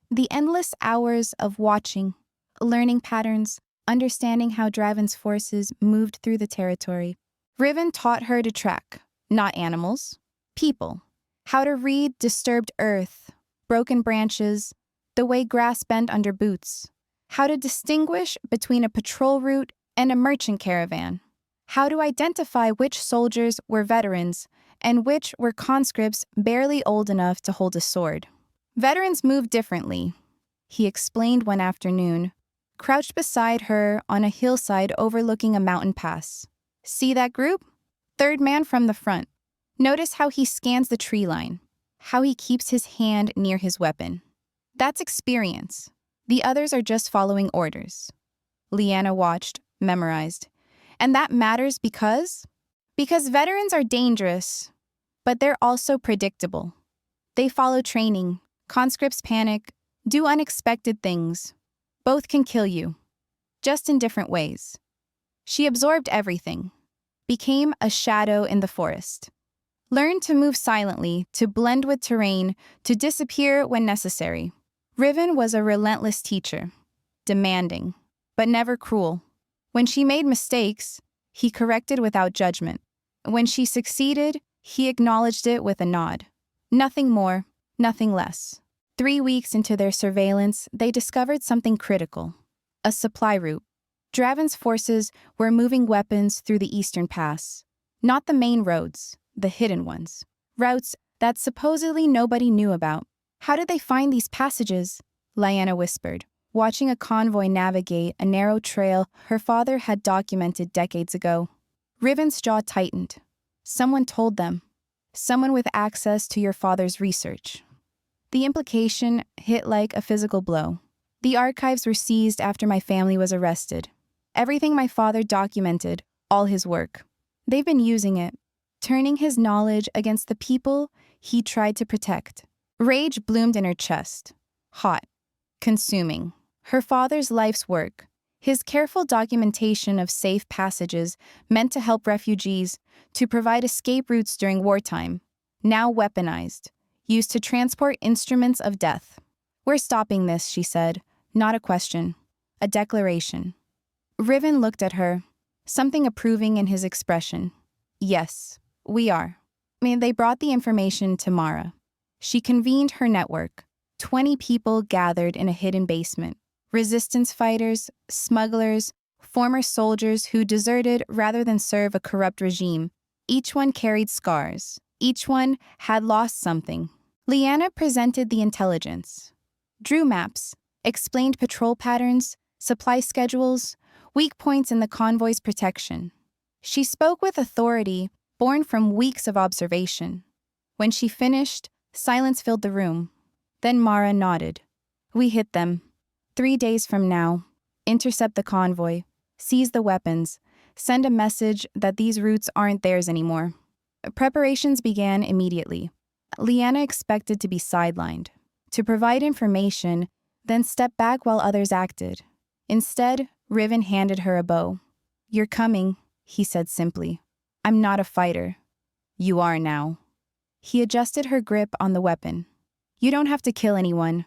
the endless hours of watching, learning patterns, understanding how Draven's forces moved through the territory. Riven taught her to track, not animals, people. How to read disturbed earth, broken branches, the way grass bent under boots. How to distinguish between a patrol route and a merchant caravan. How to identify which soldiers were veterans and which were conscripts barely old enough to hold a sword. "Veterans move differently," he explained one afternoon, crouched beside her on a hillside overlooking a mountain pass. "See that group? Third man from the front. Notice how he scans the tree line, how he keeps his hand near his weapon. That's experience. The others are just following orders." Liana watched, memorized. "And that matters because veterans are dangerous, but they're also predictable. They follow training, conscripts panic, do unexpected things. Both can kill you, just in different ways." She absorbed everything, became a shadow in the forest. Learned to move silently, to blend with terrain, to disappear when necessary. Riven was a relentless teacher, demanding, but never cruel. When she made mistakes, he corrected without judgment. When she succeeded, he acknowledged it with a nod. Nothing more, nothing less. 3 weeks into their surveillance, they discovered something critical. a supply route. Draven's forces were moving weapons through the eastern pass. Not the main roads, the hidden ones. Routes that supposedly nobody knew about. How did they find these passages? Lyanna whispered, watching a convoy navigate a narrow trail her father had documented decades ago. Riven's jaw tightened. Someone told them. Someone with access to your father's research. The implication hit like a physical blow. The archives were seized after my family was arrested. Everything my father documented, all his work. They've been using it, turning his knowledge against the people he tried to protect. Rage bloomed in her chest. Hot. Consuming. Her father's life's work. His careful documentation of safe passages meant to help refugees, to provide escape routes during wartime. Now weaponized. Used to transport instruments of death. We're stopping this, she said. Not a question. A declaration. Riven looked at her, something approving in his expression. Yes, we are. They brought the information to Mara. She convened her network. 20 people gathered in a hidden basement. Resistance fighters, smugglers, former soldiers who deserted rather than serve a corrupt regime. Each one carried scars. Each one had lost something. Lyanna presented the intelligence. Drew maps, explained patrol patterns, supply schedules, weak points in the convoy's protection. She spoke with authority born from weeks of observation. When she finished, silence filled the room. Then Mara nodded. We hit them. 3 days from now. Intercept the convoy. Seize the weapons. Send a message that these routes aren't theirs anymore. Preparations began immediately. Lyanna expected to be sidelined, to provide information, then step back while others acted. Instead, Riven handed her a bow. You're coming, he said simply. I'm not a fighter. You are now. He adjusted her grip on the weapon. You don't have to kill anyone,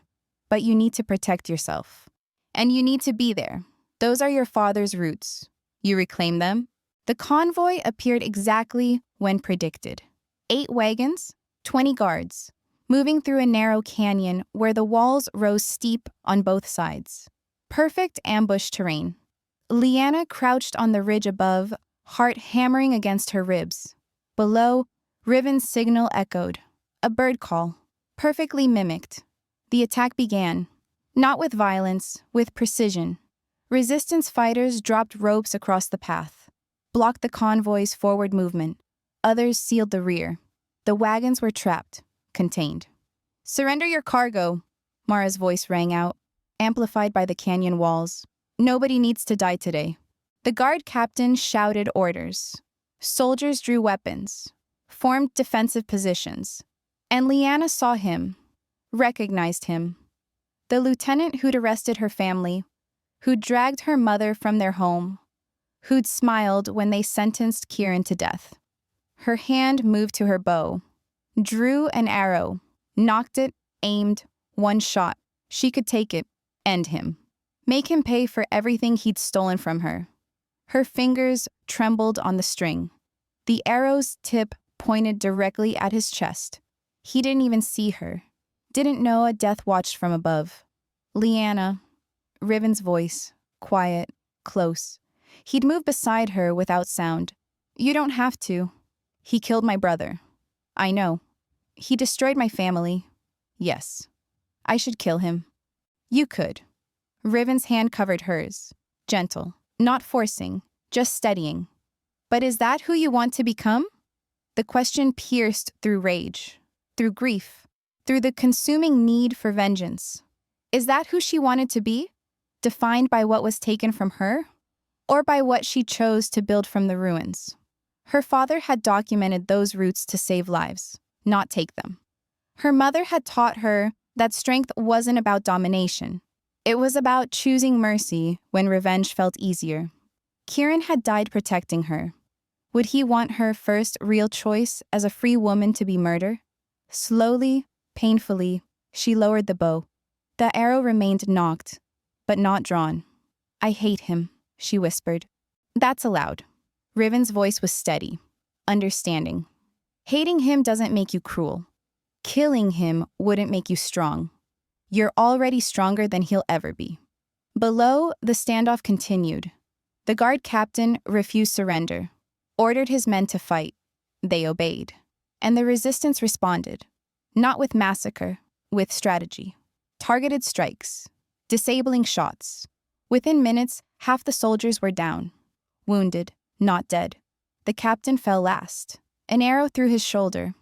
but you need to protect yourself. And you need to be there. Those are your father's roots. You reclaim them. The convoy appeared exactly when predicted. 8 wagons, 20 guards, moving through a narrow canyon where the walls rose steep on both sides. Perfect ambush terrain. Lyanna crouched on the ridge above, heart hammering against her ribs. Below, Riven's signal echoed. A bird call, perfectly mimicked. The attack began. Not with violence, with precision. Resistance fighters dropped ropes across the path, blocked the convoy's forward movement. Others sealed the rear. The wagons were trapped, contained. Surrender your cargo, Mara's voice rang out, amplified by the canyon walls. Nobody needs to die today. The guard captain shouted orders. Soldiers drew weapons, formed defensive positions. And Lyanna saw him, recognized him. The lieutenant who'd arrested her family, who'd dragged her mother from their home, who'd smiled when they sentenced Kieran to death. Her hand moved to her bow, drew an arrow, knocked it, aimed, one shot. She could take it, end him. Make him pay for everything he'd stolen from her. Her fingers trembled on the string. The arrow's tip pointed directly at his chest. He didn't even see her. Didn't know a death watched from above. Lyanna, Riven's voice, quiet, close. He'd move beside her without sound. You don't have to. He killed my brother. I know. He destroyed my family. Yes. I should kill him. You could. Riven's hand covered hers. Gentle. Not forcing. Just steadying. But is that who you want to become? The question pierced through rage. Through grief. Through the consuming need for vengeance. Is that who she wanted to be? Defined by what was taken from her? Or by what she chose to build from the ruins? Her father had documented those routes to save lives, not take them. Her mother had taught her that strength wasn't about domination. It was about choosing mercy when revenge felt easier. Kieran had died protecting her. Would he want her first real choice as a free woman to be murdered? Slowly, painfully, she lowered the bow. The arrow remained nocked, but not drawn. I hate him, she whispered. That's allowed. Riven's voice was steady, understanding. Hating him doesn't make you cruel. Killing him wouldn't make you strong. You're already stronger than he'll ever be. Below, the standoff continued. The guard captain refused surrender, ordered his men to fight. They obeyed. And the resistance responded, not with massacre, with strategy. Targeted strikes, disabling shots. Within minutes, half the soldiers were down. Wounded, not dead. The captain fell last. An arrow through his shoulder.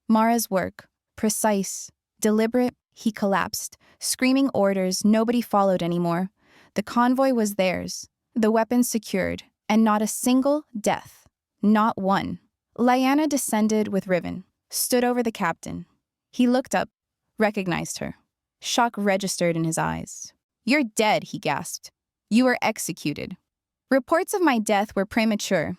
Mara's work, precise, deliberate, he collapsed. Screaming orders, nobody followed anymore. The convoy was theirs, the weapons secured, and not a single death. Not one. Lyanna descended with Riven, stood over the captain. He looked up, recognized her. Shock registered in his eyes. "You're dead," he gasped. "You were executed." "Reports of my death were premature."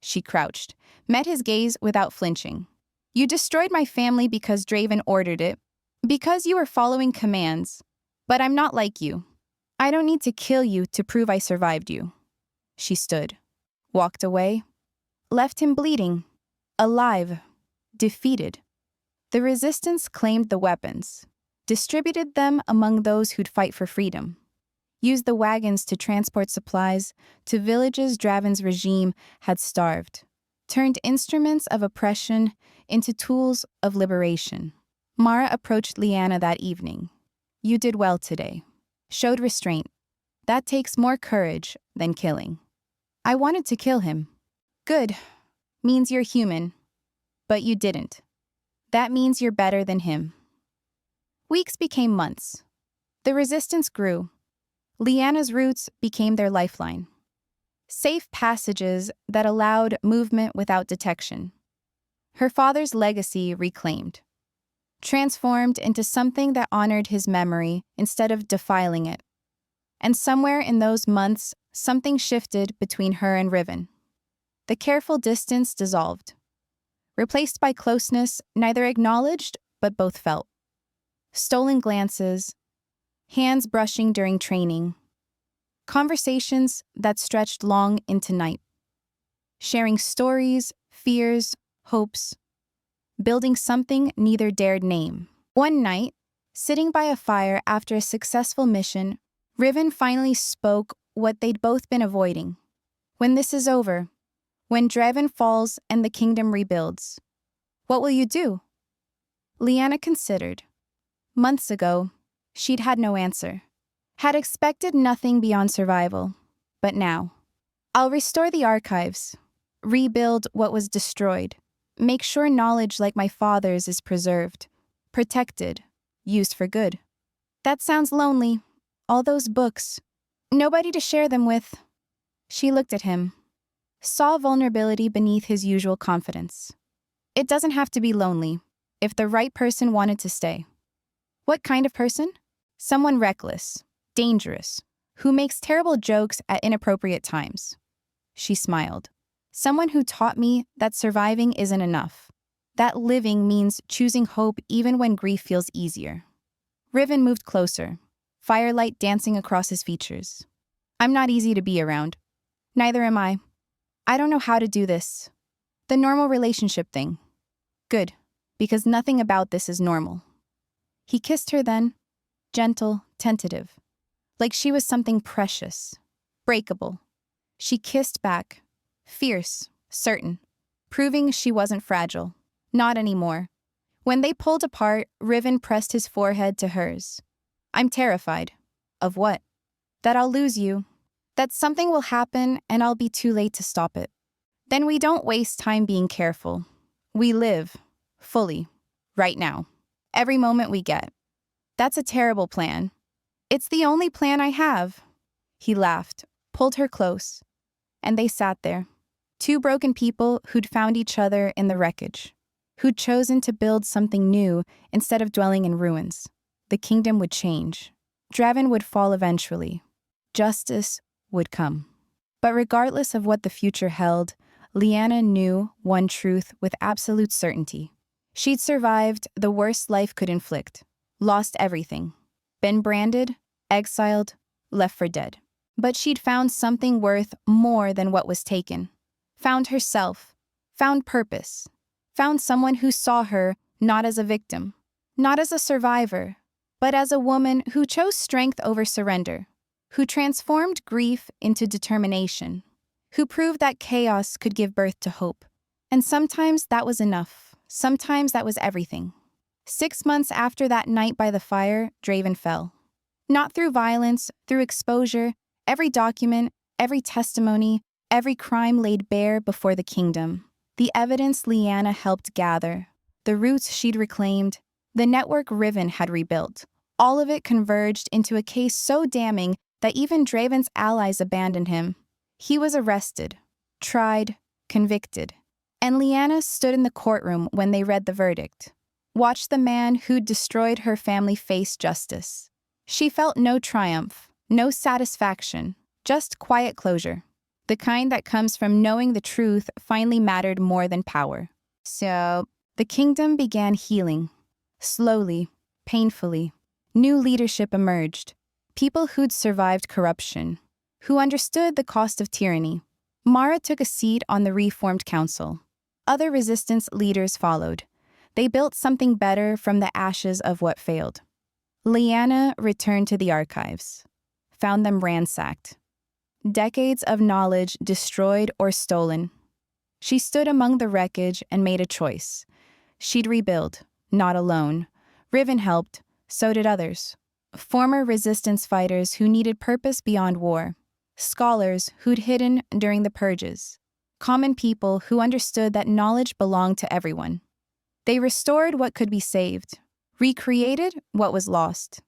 She crouched, met his gaze without flinching. "You destroyed my family because Draven ordered it, because you were following commands. But I'm not like you. I don't need to kill you to prove I survived you." She stood, walked away, left him bleeding, alive, defeated. The resistance claimed the weapons, distributed them among those who'd fight for freedom, used the wagons to transport supplies to villages Draven's regime had starved, turned instruments of oppression into tools of liberation. Mara approached Lyanna that evening. "You did well today. Showed restraint. That takes more courage than killing." "I wanted to kill him." "Good. Means you're human. But you didn't. That means you're better than him." Weeks became months. The resistance grew. Lyanna's roots became their lifeline. Safe passages that allowed movement without detection. Her father's legacy reclaimed. Transformed into something that honored his memory instead of defiling it. And somewhere in those months, something shifted between her and Riven. The careful distance dissolved, replaced by closeness neither acknowledged but both felt. Stolen glances, hands brushing during training, conversations that stretched long into night. Sharing stories, fears, hopes, building something neither dared name. One night, sitting by a fire after a successful mission, Riven finally spoke what they'd both been avoiding. "When this is over, when Draven falls and the kingdom rebuilds, what will you do?" Lyanna considered. Months ago, she'd had no answer. Had expected nothing beyond survival. But now, "I'll restore the archives, rebuild what was destroyed, make sure knowledge like my father's is preserved, protected, used for good." "That sounds lonely. All those books. Nobody to share them with." She looked at him, saw vulnerability beneath his usual confidence. "It doesn't have to be lonely, if the right person wanted to stay." "What kind of person?" "Someone reckless, dangerous, who makes terrible jokes at inappropriate times." She smiled. "Someone who taught me that surviving isn't enough, that living means choosing hope even when grief feels easier." Riven moved closer, firelight dancing across his features. "I'm not easy to be around. Neither am I. I don't know how to do this. The normal relationship thing." "Good, because nothing about this is normal." He kissed her then, gentle, tentative, like she was something precious, breakable. She kissed back, fierce, certain, proving she wasn't fragile. Not anymore. When they pulled apart, Riven pressed his forehead to hers. "I'm terrified." "Of what?" "That I'll lose you. That something will happen and I'll be too late to stop it. Then we don't waste time being careful. We live, fully, right now. Every moment we get." "That's a terrible plan." "It's the only plan I have." He laughed, pulled her close, and they sat there. Two broken people who'd found each other in the wreckage, who'd chosen to build something new instead of dwelling in ruins. The kingdom would change. Draven would fall eventually. Justice would come. But regardless of what the future held, Lyanna knew one truth with absolute certainty. She'd survived the worst life could inflict, lost everything, been branded, exiled, left for dead. But she'd found something worth more than what was taken. Found herself, found purpose, found someone who saw her not as a victim, not as a survivor, but as a woman who chose strength over surrender, who transformed grief into determination, who proved that chaos could give birth to hope. And sometimes that was enough. Sometimes that was everything. 6 months after that night by the fire, Draven fell. Not through violence, through exposure, every document, every testimony, every crime laid bare before the kingdom. The evidence Lyanna helped gather, the roots she'd reclaimed, the network Riven had rebuilt, all of it converged into a case so damning that even Draven's allies abandoned him. He was arrested, tried, convicted, and Lyanna stood in the courtroom when they read the verdict. Watched the man who'd destroyed her family face justice. She felt no triumph, no satisfaction, just quiet closure. The kind that comes from knowing the truth finally mattered more than power. So, the kingdom began healing. Slowly, painfully, new leadership emerged. People who'd survived corruption, who understood the cost of tyranny. Mara took a seat on the reformed council. Other resistance leaders followed. They built something better from the ashes of what failed. Lyanna returned to the archives, found them ransacked. Decades of knowledge destroyed or stolen. She stood among the wreckage and made a choice. She'd rebuild, not alone. Riven helped, so did others. Former resistance fighters who needed purpose beyond war. Scholars who'd hidden during the purges. Common people who understood that knowledge belonged to everyone. They restored what could be saved, recreated what was lost.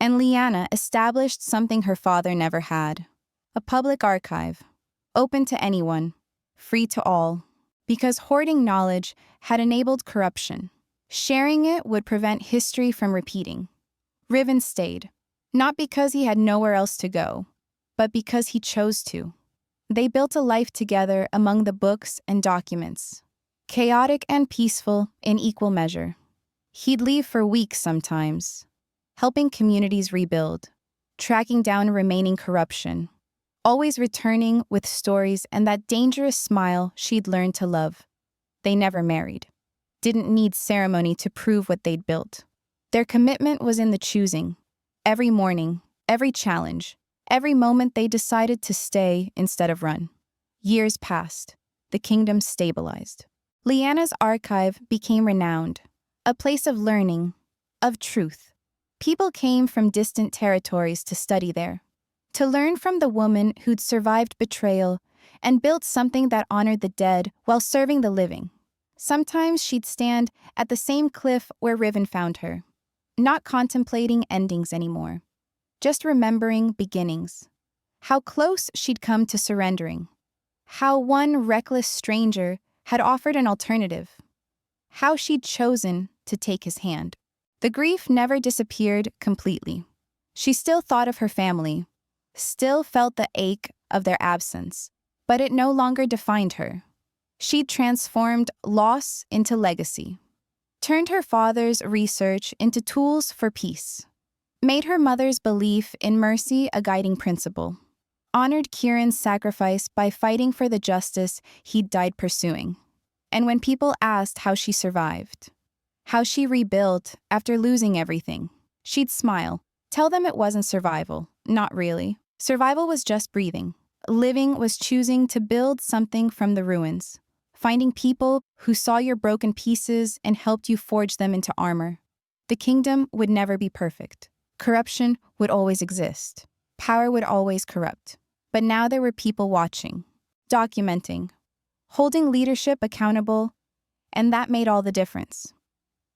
And Lyanna established something her father never had. A public archive, open to anyone, free to all. Because hoarding knowledge had enabled corruption. Sharing it would prevent history from repeating. Riven stayed, not because he had nowhere else to go, but because he chose to. They built a life together among the books and documents. Chaotic and peaceful in equal measure. He'd leave for weeks sometimes, helping communities rebuild, tracking down remaining corruption, always returning with stories and that dangerous smile she'd learned to love. They never married, didn't need ceremony to prove what they'd built. Their commitment was in the choosing. Every morning, every challenge, every moment they decided to stay instead of run. Years passed. The kingdom stabilized. Lyanna's archive became renowned, a place of learning, of truth. People came from distant territories to study there, to learn from the woman who'd survived betrayal and built something that honored the dead while serving the living. Sometimes she'd stand at the same cliff where Riven found her, not contemplating endings anymore, just remembering beginnings. How close she'd come to surrendering. How one reckless stranger had offered an alternative. How she'd chosen to take his hand. The grief never disappeared completely. She still thought of her family, still felt the ache of their absence, but it no longer defined her. She'd transformed loss into legacy, turned her father's research into tools for peace, made her mother's belief in mercy a guiding principle, honored Kieran's sacrifice by fighting for the justice he'd died pursuing. And when people asked how she survived, how she rebuilt after losing everything, she'd smile, tell them it wasn't survival, not really. Survival was just breathing. Living was choosing to build something from the ruins, finding people who saw your broken pieces and helped you forge them into armor. The kingdom would never be perfect. Corruption would always exist. Power would always corrupt. But now there were people watching, documenting, holding leadership accountable, and that made all the difference.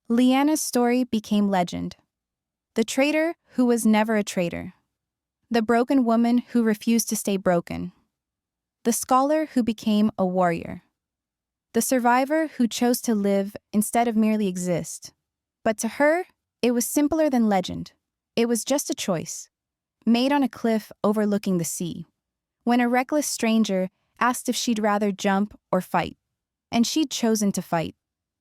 Lyanna's story became legend. The traitor who was never a traitor. The broken woman who refused to stay broken. The scholar who became a warrior. The survivor who chose to live instead of merely exist. But to her, it was simpler than legend. It was just a choice, made on a cliff overlooking the sea, when a reckless stranger asked if she'd rather jump or fight. And she'd chosen to fight.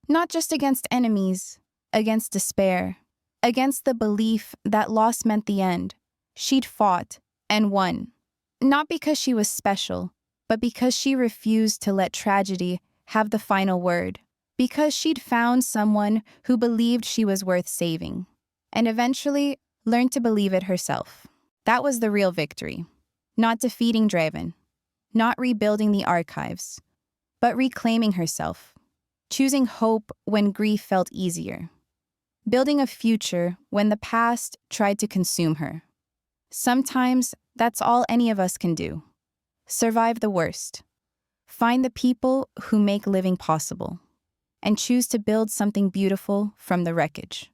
Not just against enemies, against despair, against the belief that loss meant the end. She'd fought and won. Not because she was special, but because she refused to let tragedy have the final word. Because she'd found someone who believed she was worth saving. And eventually learned to believe it herself. That was the real victory. Not defeating Draven, not rebuilding the archives, but reclaiming herself, choosing hope when grief felt easier, building a future when the past tried to consume her. Sometimes that's all any of us can do. Survive the worst. Find the people who make living possible, and choose to build something beautiful from the wreckage.